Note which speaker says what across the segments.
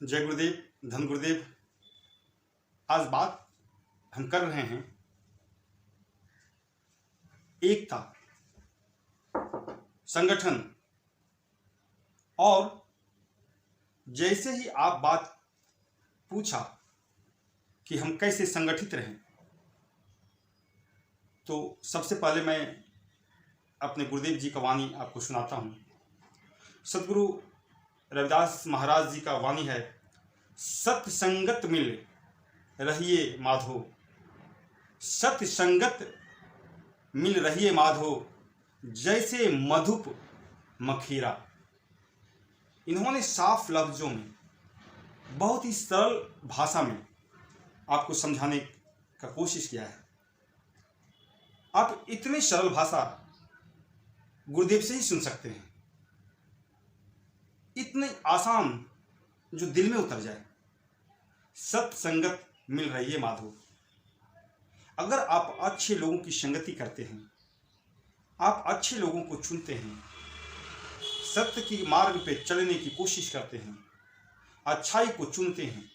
Speaker 1: जय गुरुदेव, धन गुरुदेव। आज बात हम कर रहे हैं एकता, संगठन। और जैसे ही आप बात पूछा कि हम कैसे संगठित रहें, तो सबसे पहले मैं अपने गुरुदेव जी का वाणी आपको सुनाता हूँ। सतगुरु रविदास महाराज जी का वाणी है, सत्य संगत मिल रहिए माधो, सत्य संगत मिल रहिए माधो, जैसे मधुप मखीरा। इन्होंने साफ लफ्जों में, बहुत ही सरल भाषा में आपको समझाने का कोशिश किया है। आप इतनी सरल भाषा गुरुदेव से ही सुन सकते हैं, इतनी आसान जो दिल में उतर जाए। सत्य संगत मिल रही है माधो। अगर आप अच्छे लोगों की संगति करते हैं, आप अच्छे लोगों को चुनते हैं, सत्य की मार्ग पे चलने की कोशिश करते हैं, अच्छाई को चुनते हैं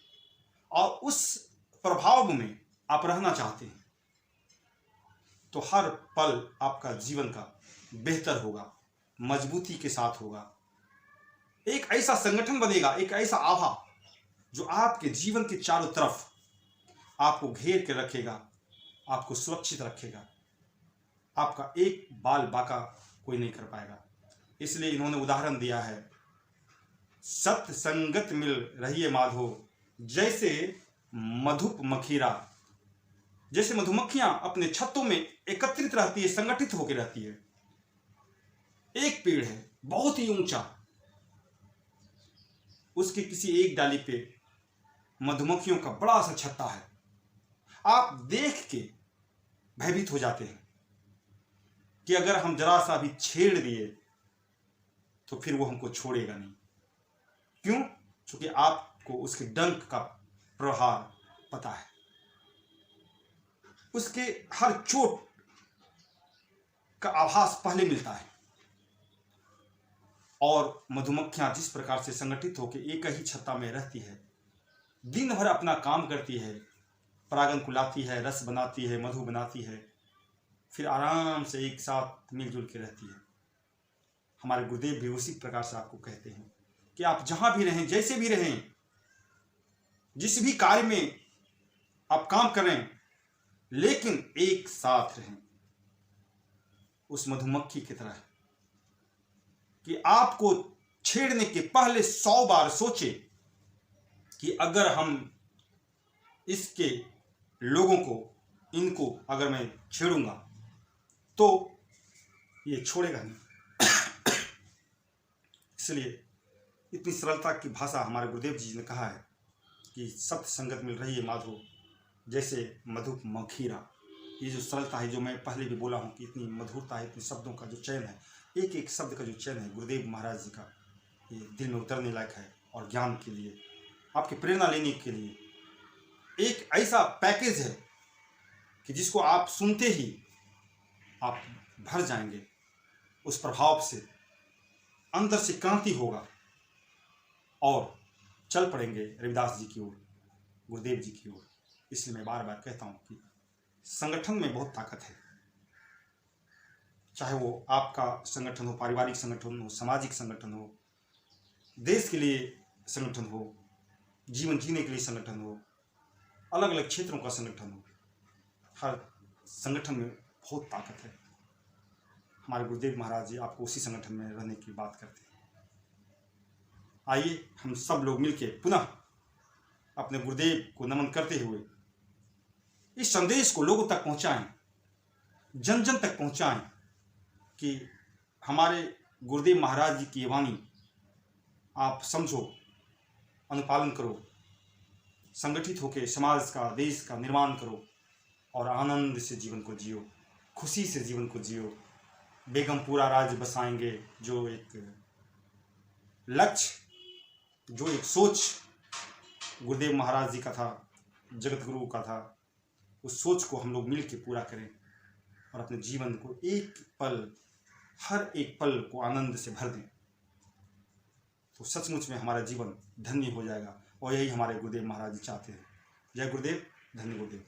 Speaker 1: और उस प्रभाव में आप रहना चाहते हैं, तो हर पल आपका जीवन का बेहतर होगा, मजबूती के साथ होगा। एक ऐसा संगठन बनेगा, एक ऐसा आभा जो आपके जीवन के चारों तरफ आपको घेर के रखेगा, आपको सुरक्षित रखेगा। आपका एक बाल बाका कोई नहीं कर पाएगा। इसलिए इन्होंने उदाहरण दिया है, सत्य संगत मिल रही है माधो, जैसे मधुप मखीरा। जैसे मधुमक्खियां अपने छत्तों में एकत्रित रहती है, संगठित होकर रहती है। एक पेड़ है बहुत ही ऊंचा, उसके किसी एक डाली पे मधुमक्खियों का बड़ा सा छत्ता है। आप देख के भयभीत हो जाते हैं कि अगर हम जरा सा भी छेड़ दिए तो फिर वो हमको छोड़ेगा नहीं। क्यों? क्योंकि आपको उसके डंक का प्रहार पता है, उसके हर चोट का आभास पहले मिलता है। और मधुमक्खियां जिस प्रकार से संगठित होकर एक ही छत्ता में रहती है, दिन भर अपना काम करती है, परागन को लाती है, रस बनाती है, मधु बनाती है, फिर आराम से एक साथ मिलजुल के रहती है। हमारे गुरुदेव भी उसी प्रकार से आपको कहते हैं कि आप जहां भी रहें, जैसे भी रहें, जिस भी कार्य में आप काम करें, लेकिन एक साथ रहें, उस मधुमक्खी की तरह कि आपको छेड़ने के पहले 100 बार सोचे कि अगर हम इसके लोगों को, इनको अगर मैं छेड़ूंगा तो ये छोड़ेगा नहीं। इसलिए इतनी सरलता की भाषा हमारे गुरुदेव जी ने कहा है कि सत्य संगत मिल रही है माधो, जैसे मधुप मखीरा। ये जो सरलता है, जो मैं पहले भी बोला हूँ कि इतनी मधुरता है, इतने शब्दों का जो चयन है, एक एक शब्द का जो चयन है गुरुदेव महाराज जी का, ये दिल में उतरने लायक है। और ज्ञान के लिए, आपकी प्रेरणा लेने के लिए एक ऐसा पैकेज है कि जिसको आप सुनते ही आप भर जाएंगे उस प्रभाव से, अंदर से क्रांति होगा और चल पड़ेंगे रविदास जी की ओर, गुरुदेव जी की ओर। इसलिए मैं बार बार कहता हूँ कि संगठन में बहुत ताकत है। चाहे वो आपका संगठन हो, पारिवारिक संगठन हो, सामाजिक संगठन हो, देश के लिए संगठन हो, जीवन जीने के लिए संगठन हो, अलग अलग क्षेत्रों का संगठन हो, हर संगठन में बहुत ताकत है। हमारे गुरुदेव महाराज जी आपको उसी संगठन में रहने की बात करते हैं। आइए हम सब लोग मिलकर पुनः अपने गुरुदेव को नमन करते हुए इस संदेश को लोगों तक पहुंचाएं, जन जन तक पहुंचाएं कि हमारे गुरुदेव महाराज जी की वाणी आप समझो, अनुपालन करो, संगठित होकर समाज का, देश का निर्माण करो और आनंद से जीवन को जियो, खुशी से जीवन को जियो। बेगमपुरा राज्य बसाएंगे, जो एक लक्ष्य, जो एक सोच गुरुदेव महाराज जी का था, जगत गुरु का था, उस सोच को हम लोग मिल के पूरा करें और अपने जीवन को एक पल, हर एक पल को आनंद से भर दें। तो सचमुच में हमारा जीवन धन्य हो जाएगा। और यही हमारे गुरुदेव महाराज जी चाहते हैं। जय गुरुदेव, धन्य गुरुदेव।